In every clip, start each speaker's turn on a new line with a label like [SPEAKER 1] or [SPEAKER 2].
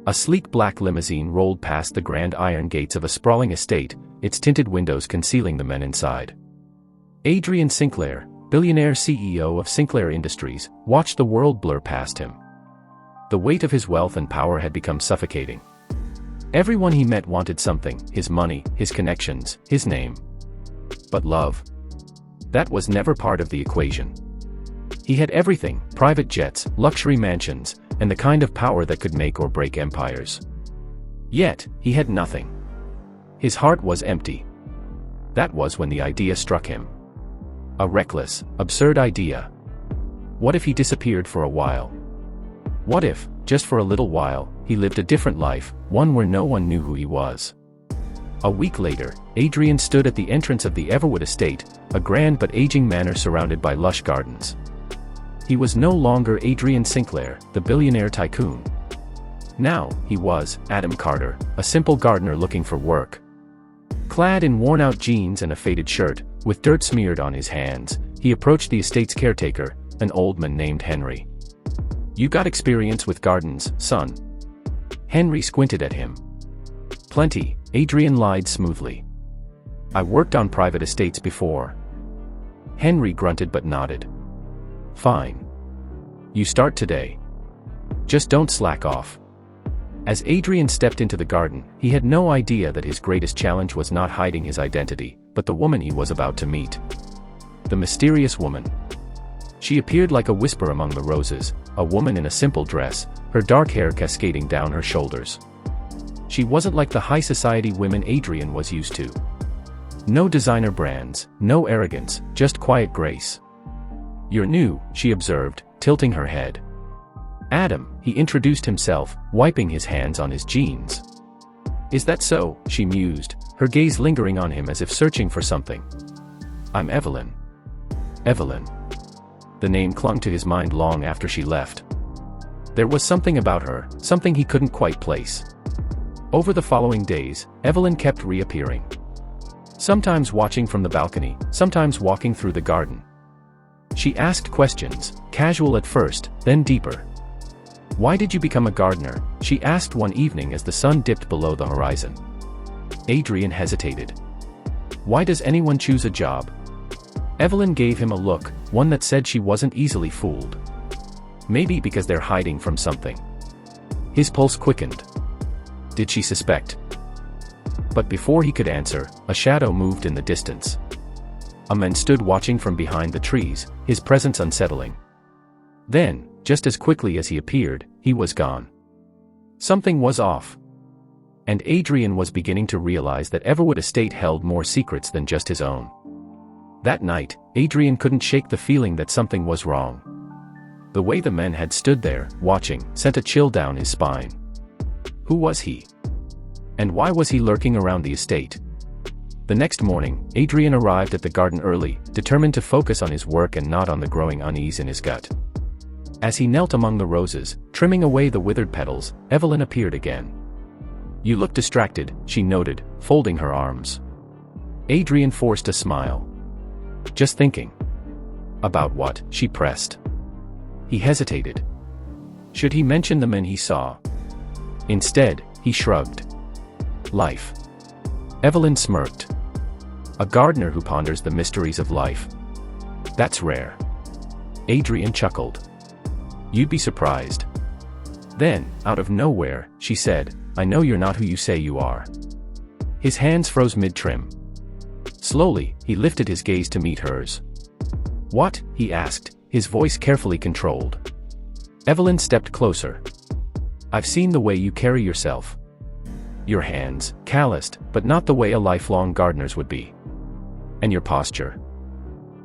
[SPEAKER 1] A sleek black limousine rolled past the grand iron gates of a sprawling estate, its tinted windows concealing the men inside. Adrian Sinclair, billionaire CEO of Sinclair Industries, watched the world blur past him. The weight of his wealth and power had become suffocating. Everyone he met wanted something: his money, his connections, his name. But love? That was never part of the equation. He had everything: private jets, luxury mansions, and the kind of power that could make or break empires. Yet, he had nothing. His heart was empty. That was when the idea struck him. A reckless, absurd idea. What if he disappeared for a while? What if, just for a little while, he lived a different life, one where no one knew who he was? A week later, Adrian stood at the entrance of the Everwood estate, a grand but aging manor surrounded by lush gardens. He was no longer Adrian Sinclair, the billionaire tycoon. Now, he was Adam Carter, a simple gardener looking for work. Clad in worn-out jeans and a faded shirt, with dirt smeared on his hands, he approached the estate's caretaker, an old man named Henry. "You got experience with gardens, son?" Henry squinted at him. "Plenty," Adrian lied smoothly. "I worked on private estates before." Henry grunted but nodded. "Fine. You start today. Just don't slack off." As Adrian stepped into the garden, he had no idea that his greatest challenge was not hiding his identity, but the woman he was about to meet. The mysterious woman. She appeared like a whisper among the roses, a woman in a simple dress, her dark hair cascading down her shoulders. She wasn't like the high society women Adrian was used to. No designer brands, no arrogance, just quiet grace. "You're new," she observed, tilting her head. "Adam," he introduced himself, wiping his hands on his jeans. "Is that so?" she mused, her gaze lingering on him as if searching for something. "I'm Evelyn." Evelyn. The name clung to his mind long after she left. There was something about her, something he couldn't quite place. Over the following days, Evelyn kept reappearing. Sometimes watching from the balcony, sometimes walking through the garden. She asked questions, casual at first, then deeper. "Why did you become a gardener?" she asked one evening as the sun dipped below the horizon. Adrian hesitated. "Why does anyone choose a job?" Evelyn gave him a look, one that said she wasn't easily fooled. "Maybe because they're hiding from something." His pulse quickened. Did she suspect? But before he could answer, a shadow moved in the distance. A man stood watching from behind the trees, his presence unsettling. Then, just as quickly as he appeared, he was gone. Something was off. And Adrian was beginning to realize that Everwood Estate held more secrets than just his own. That night, Adrian couldn't shake the feeling that something was wrong. The way the men had stood there, watching, sent a chill down his spine. Who was he? And why was he lurking around the estate? The next morning, Adrian arrived at the garden early, determined to focus on his work and not on the growing unease in his gut. As he knelt among the roses, trimming away the withered petals, Evelyn appeared again. "You look distracted," she noted, folding her arms. Adrian forced a smile. "Just thinking." "About what?" she pressed. He hesitated. Should he mention the men he saw? Instead, he shrugged. "Life." Evelyn smirked. "A gardener who ponders the mysteries of life. That's rare." Adrian chuckled. "You'd be surprised." Then, out of nowhere, she said, "I know you're not who you say you are." His hands froze mid-trim. Slowly, he lifted his gaze to meet hers. "What?" he asked, his voice carefully controlled. Evelyn stepped closer. "I've seen the way you carry yourself. Your hands, calloused, but not the way a lifelong gardener's would be. And your posture.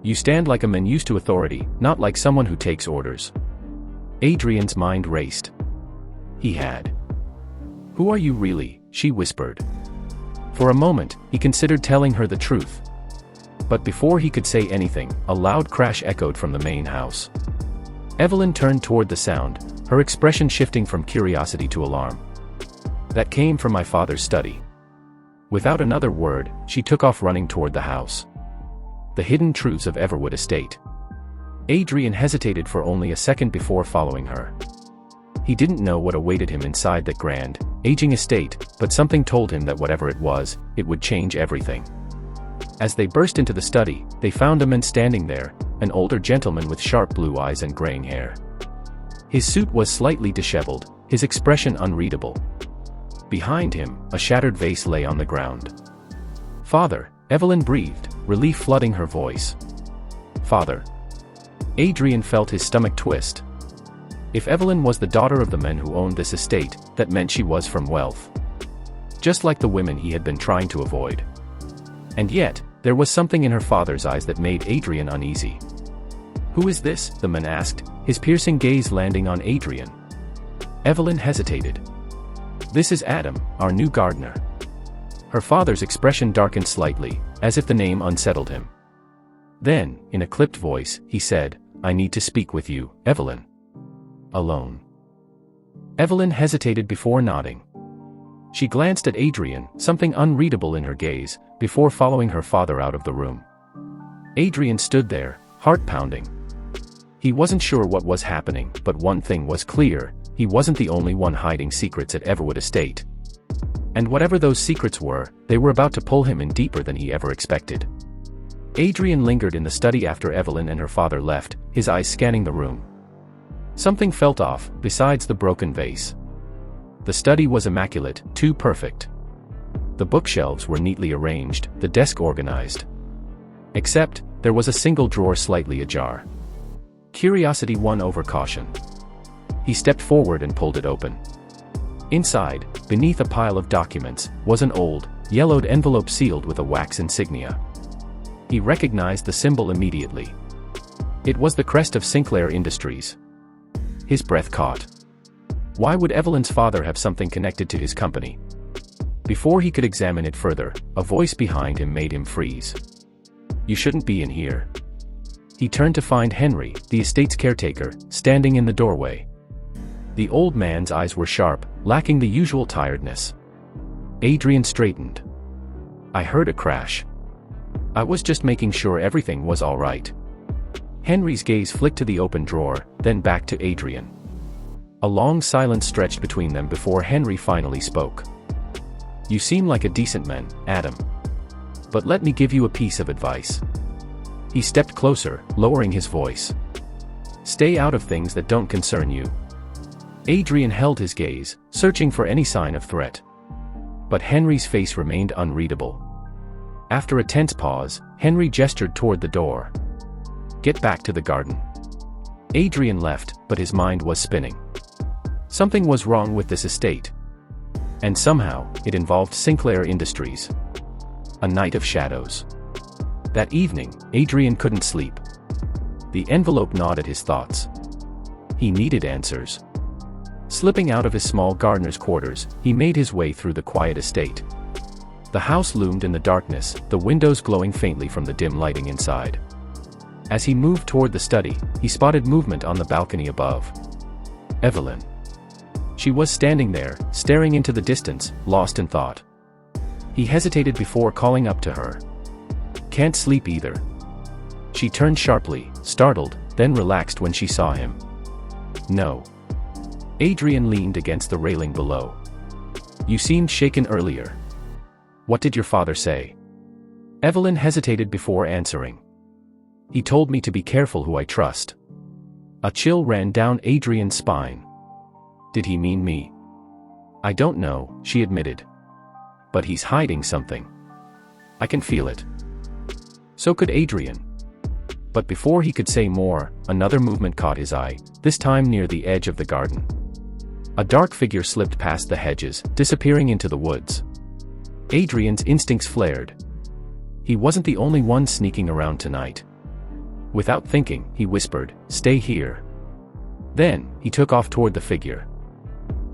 [SPEAKER 1] You stand like a man used to authority, not like someone who takes orders." Adrian's mind raced. He had. "Who are you really?" she whispered. For a moment, he considered telling her the truth. But before he could say anything, a loud crash echoed from the main house. Evelyn turned toward the sound, her expression shifting from curiosity to alarm. "That came from my father's study." Without another word, she took off running toward the house. The hidden truths of Everwood Estate. Adrian hesitated for only a second before following her. He didn't know what awaited him inside that grand, aging estate, but something told him that whatever it was, it would change everything. As they burst into the study, they found a man standing there, an older gentleman with sharp blue eyes and graying hair. His suit was slightly disheveled, his expression unreadable. Behind him, a shattered vase lay on the ground. "Father," Evelyn breathed, relief flooding her voice. "Father." Adrian felt his stomach twist. If Evelyn was the daughter of the men who owned this estate, that meant she was from wealth. Just like the women he had been trying to avoid. And yet, there was something in her father's eyes that made Adrian uneasy. "Who is this?" the man asked, his piercing gaze landing on Adrian. Evelyn hesitated. "This is Adam, our new gardener." Her father's expression darkened slightly, as if the name unsettled him. Then, in a clipped voice, he said, "I need to speak with you, Evelyn." "Alone?" Evelyn hesitated before nodding. She glanced at Adrian, something unreadable in her gaze, before following her father out of the room. Adrian stood there, heart pounding. He wasn't sure what was happening, but one thing was clear, he wasn't the only one hiding secrets at Everwood Estate. And whatever those secrets were, they were about to pull him in deeper than he ever expected. Adrian lingered in the study after Evelyn and her father left, his eyes scanning the room. Something felt off, besides the broken vase. The study was immaculate, too perfect. The bookshelves were neatly arranged, the desk organized. Except, there was a single drawer slightly ajar. Curiosity won over caution. He stepped forward and pulled it open. Inside, beneath a pile of documents, was an old, yellowed envelope sealed with a wax insignia. He recognized the symbol immediately. It was the crest of Sinclair Industries. His breath caught. Why would Evelyn's father have something connected to his company? Before he could examine it further, a voice behind him made him freeze. "You shouldn't be in here." He turned to find Henry, the estate's caretaker, standing in the doorway. The old man's eyes were sharp, lacking the usual tiredness. Adrian straightened. "I heard a crash. I was just making sure everything was all right." Henry's gaze flicked to the open drawer, then back to Adrian. A long silence stretched between them before Henry finally spoke. "You seem like a decent man, Adam. But let me give you a piece of advice." He stepped closer, lowering his voice. "Stay out of things that don't concern you." Adrian held his gaze, searching for any sign of threat. But Henry's face remained unreadable. After a tense pause, Henry gestured toward the door. "Get back to the garden." Adrian left, but his mind was spinning. Something was wrong with this estate. And somehow, it involved Sinclair Industries. A night of shadows. That evening, Adrian couldn't sleep. The envelope gnawed at his thoughts. He needed answers. Slipping out of his small gardener's quarters, he made his way through the quiet estate. The house loomed in the darkness, the windows glowing faintly from the dim lighting inside. As he moved toward the study, he spotted movement on the balcony above. Evelyn. She was standing there, staring into the distance, lost in thought. He hesitated before calling up to her. "Can't sleep either." She turned sharply, startled, then relaxed when she saw him. "No." Adrian leaned against the railing below. "You seemed shaken earlier. What did your father say?" Evelyn hesitated before answering. "He told me to be careful who I trust." A chill ran down Adrian's spine. "Did he mean me?" "I don't know," she admitted. "But he's hiding something. I can feel it." So could Adrian. But before he could say more, another movement caught his eye, this time near the edge of the garden. A dark figure slipped past the hedges, disappearing into the woods. Adrian's instincts flared. He wasn't the only one sneaking around tonight. Without thinking, he whispered, "Stay here." Then, he took off toward the figure.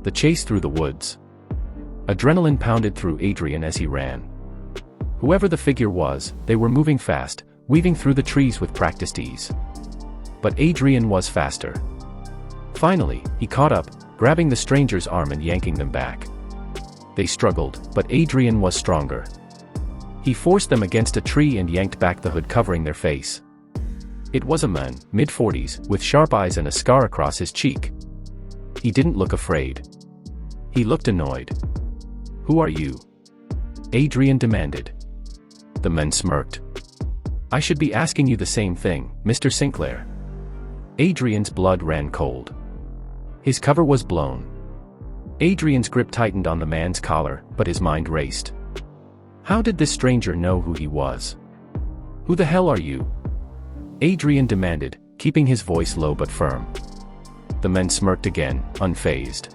[SPEAKER 1] The chase through the woods. Adrenaline pounded through Adrian as he ran. Whoever the figure was, they were moving fast, weaving through the trees with practiced ease. But Adrian was faster. Finally, he caught up, grabbing the stranger's arm and yanking them back. They struggled, but Adrian was stronger. He forced them against a tree and yanked back the hood covering their face. It was a man, mid-40s, with sharp eyes and a scar across his cheek. He didn't look afraid. He looked annoyed. "Who are you?" Adrian demanded. The men smirked. "I should be asking you the same thing, Mr. Sinclair." Adrian's blood ran cold. His cover was blown. Adrian's grip tightened on the man's collar, but his mind raced. How did this stranger know who he was? "Who the hell are you?" Adrian demanded, keeping his voice low but firm. The men smirked again, unfazed.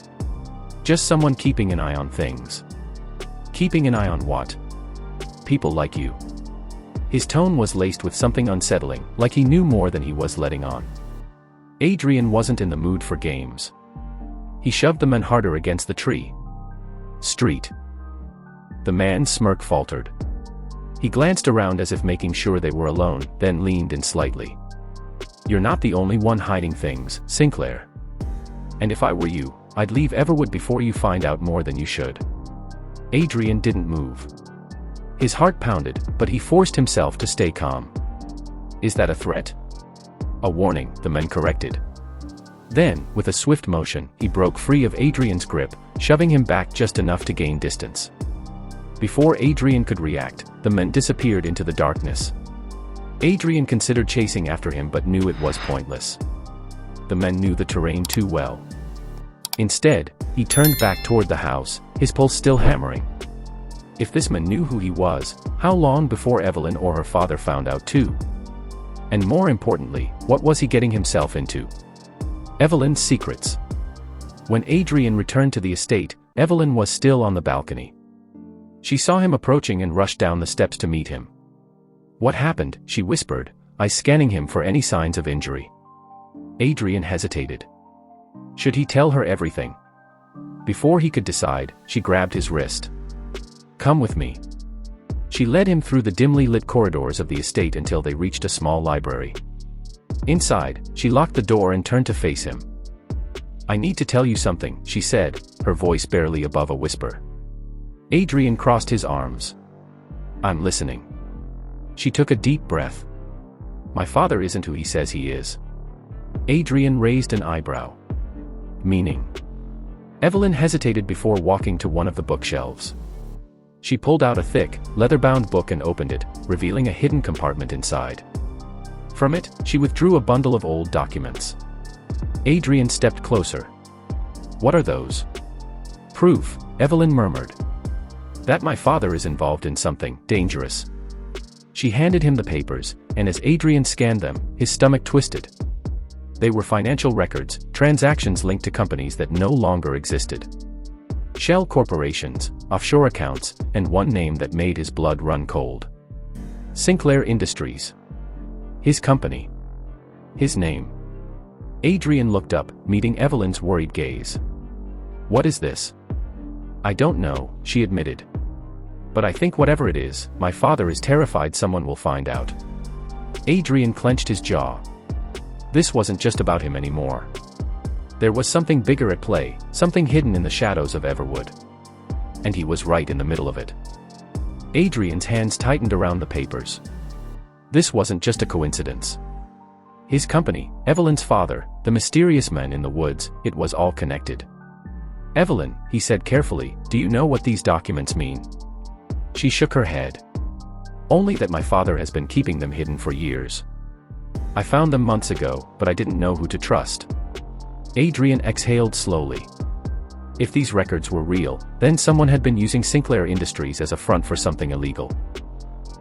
[SPEAKER 1] "Just someone keeping an eye on things." "Keeping an eye on what?" "People like you." His tone was laced with something unsettling, like he knew more than he was letting on. Adrian wasn't in the mood for games. He shoved the man harder against the tree. "Street." The man's smirk faltered. He glanced around as if making sure they were alone, then leaned in slightly. "You're not the only one hiding things, Sinclair. And if I were you, I'd leave Everwood before you find out more than you should." Adrian didn't move. His heart pounded, but he forced himself to stay calm. "Is that a threat?" "A warning," the man corrected. Then, with a swift motion, he broke free of Adrian's grip, shoving him back just enough to gain distance. Before Adrian could react, the man disappeared into the darkness. Adrian considered chasing after him but knew it was pointless. The man knew the terrain too well. Instead, he turned back toward the house, his pulse still hammering. If this man knew who he was, how long before Evelyn or her father found out too? And more importantly, what was he getting himself into? Evelyn's secrets. When Adrian returned to the estate, Evelyn was still on the balcony. She saw him approaching and rushed down the steps to meet him. "What happened?" she whispered, eyes scanning him for any signs of injury. Adrian hesitated. Should he tell her everything? Before he could decide, she grabbed his wrist. "Come with me." She led him through the dimly lit corridors of the estate until they reached a small library. Inside, she locked the door and turned to face him. "I need to tell you something," she said, her voice barely above a whisper. Adrian crossed his arms. "I'm listening." She took a deep breath. "My father isn't who he says he is." Adrian raised an eyebrow. "Meaning?" Evelyn hesitated before walking to one of the bookshelves. She pulled out a thick, leather-bound book and opened it, revealing a hidden compartment inside. From it, she withdrew a bundle of old documents. Adrian stepped closer. "What are those?" "Proof," Evelyn murmured. "That my father is involved in something dangerous." She handed him the papers, and as Adrian scanned them, his stomach twisted. They were financial records, transactions linked to companies that no longer existed. Shell corporations, offshore accounts, and one name that made his blood run cold. Sinclair Industries. His company. His name. Adrian looked up, meeting Evelyn's worried gaze. "What is this?" "I don't know," she admitted. "But I think whatever it is, my father is terrified someone will find out." Adrian clenched his jaw. This wasn't just about him anymore. There was something bigger at play, something hidden in the shadows of Everwood. And he was right in the middle of it. Adrian's hands tightened around the papers. This wasn't just a coincidence. His company, Evelyn's father, the mysterious man in the woods, it was all connected. "Evelyn," he said carefully, "do you know what these documents mean?" She shook her head. "Only that my father has been keeping them hidden for years. I found them months ago, but I didn't know who to trust." Adrian exhaled slowly. If these records were real, then someone had been using Sinclair Industries as a front for something illegal.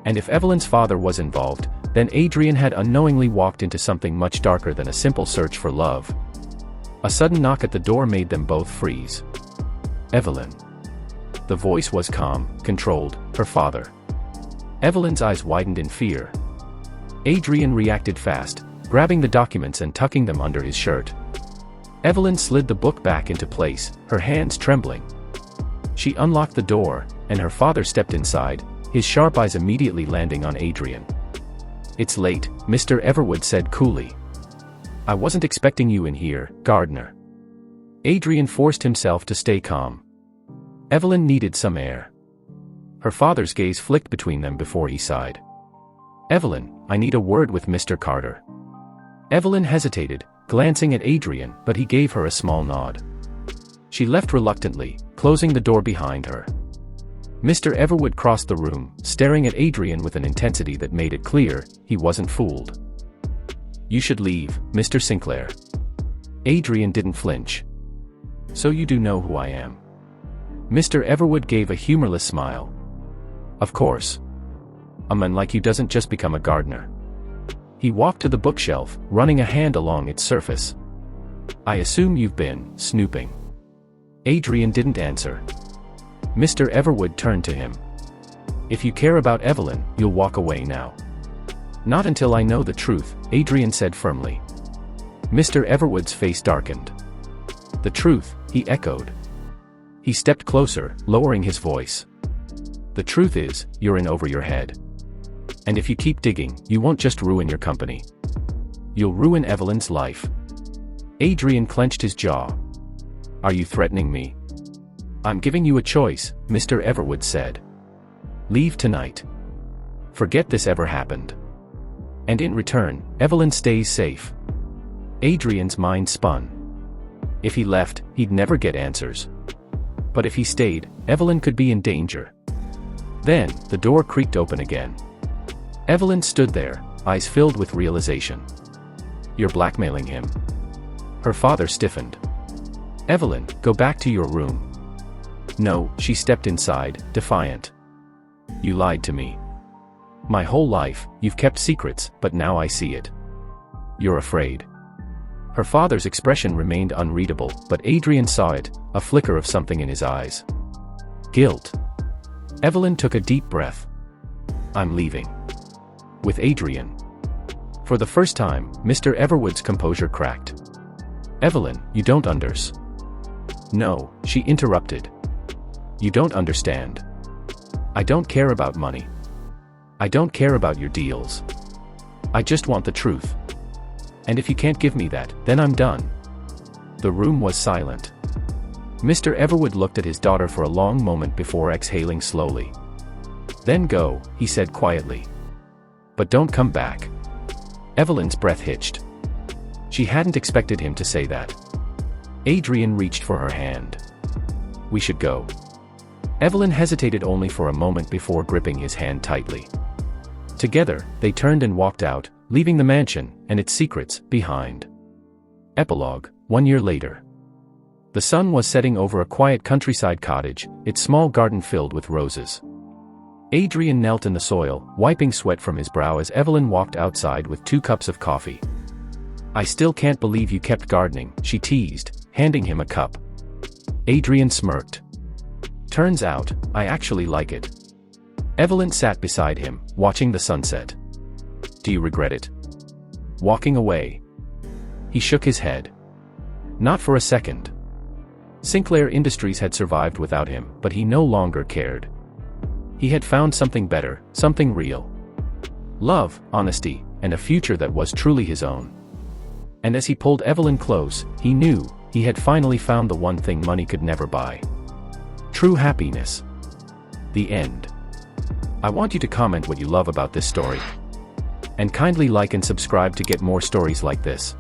[SPEAKER 1] And if Evelyn's father was involved, then Adrian had unknowingly walked into something much darker than a simple search for love. A sudden knock at the door made them both freeze. "Evelyn." The voice was calm, controlled, her father. Evelyn's eyes widened in fear. Adrian reacted fast, grabbing the documents and tucking them under his shirt. Evelyn slid the book back into place, her hands trembling. She unlocked the door, and her father stepped inside, his sharp eyes immediately landing on Adrian. "It's late," Mr. Everwood said coolly. "I wasn't expecting you in here, Gardner." Adrian forced himself to stay calm. Evelyn needed some air. Her father's gaze flicked between them before he sighed. "Evelyn, I need a word with Mr. Carter." Evelyn hesitated, glancing at Adrian, but he gave her a small nod. She left reluctantly, closing the door behind her. Mr. Everwood crossed the room, staring at Adrian with an intensity that made it clear he wasn't fooled. "You should leave, Mr. Sinclair." Adrian didn't flinch. "So you do know who I am?" Mr. Everwood gave a humorless smile. "Of course. A man like you doesn't just become a gardener." He walked to the bookshelf, running a hand along its surface. "I assume you've been snooping." Adrian didn't answer. Mr. Everwood turned to him. "If you care about Evelyn, you'll walk away now." "Not until I know the truth," Adrian said firmly. Mr. Everwood's face darkened. "The truth," he echoed. He stepped closer, lowering his voice. "The truth is, you're in over your head. And if you keep digging, you won't just ruin your company. You'll ruin Evelyn's life." Adrian clenched his jaw. "Are you threatening me?" "I'm giving you a choice," Mr. Everwood said. "Leave tonight. Forget this ever happened. And in return, Evelyn stays safe." Adrian's mind spun. If he left, he'd never get answers. But if he stayed, Evelyn could be in danger. Then, the door creaked open again. Evelyn stood there, eyes filled with realization. "You're blackmailing him." Her father stiffened. "Evelyn, go back to your room." "No," she stepped inside, defiant. "You lied to me. My whole life, you've kept secrets, but now I see it. You're afraid." Her father's expression remained unreadable, but Adrian saw it, a flicker of something in his eyes. Guilt. Evelyn took a deep breath. "I'm leaving. With Adrian." For the first time, Mr. Everwood's composure cracked. "Evelyn, you don't understand." "No," she interrupted. "You don't understand. I don't care about money. I don't care about your deals. I just want the truth. And if you can't give me that, then I'm done." The room was silent. Mr. Everwood looked at his daughter for a long moment before exhaling slowly. "Then go," he said quietly. "But don't come back." Evelyn's breath hitched. She hadn't expected him to say that. Adrian reached for her hand. "We should go." Evelyn hesitated only for a moment before gripping his hand tightly. Together, they turned and walked out, leaving the mansion and its secrets behind. Epilogue, 1 year later. The sun was setting over a quiet countryside cottage, its small garden filled with roses. Adrian knelt in the soil, wiping sweat from his brow as Evelyn walked outside with 2 cups of coffee. "I still can't believe you kept gardening," she teased, handing him a cup. Adrian smirked. "Turns out, I actually like it." Evelyn sat beside him, watching the sunset. "Do you regret it?" "Walking away?" He shook his head. "Not for a second." Sinclair Industries had survived without him, but he no longer cared. He had found something better, something real. Love, honesty, and a future that was truly his own. And as he pulled Evelyn close, he knew he had finally found the one thing money could never buy. True happiness. The end. I want you to comment what you love about this story. And kindly like and subscribe to get more stories like this.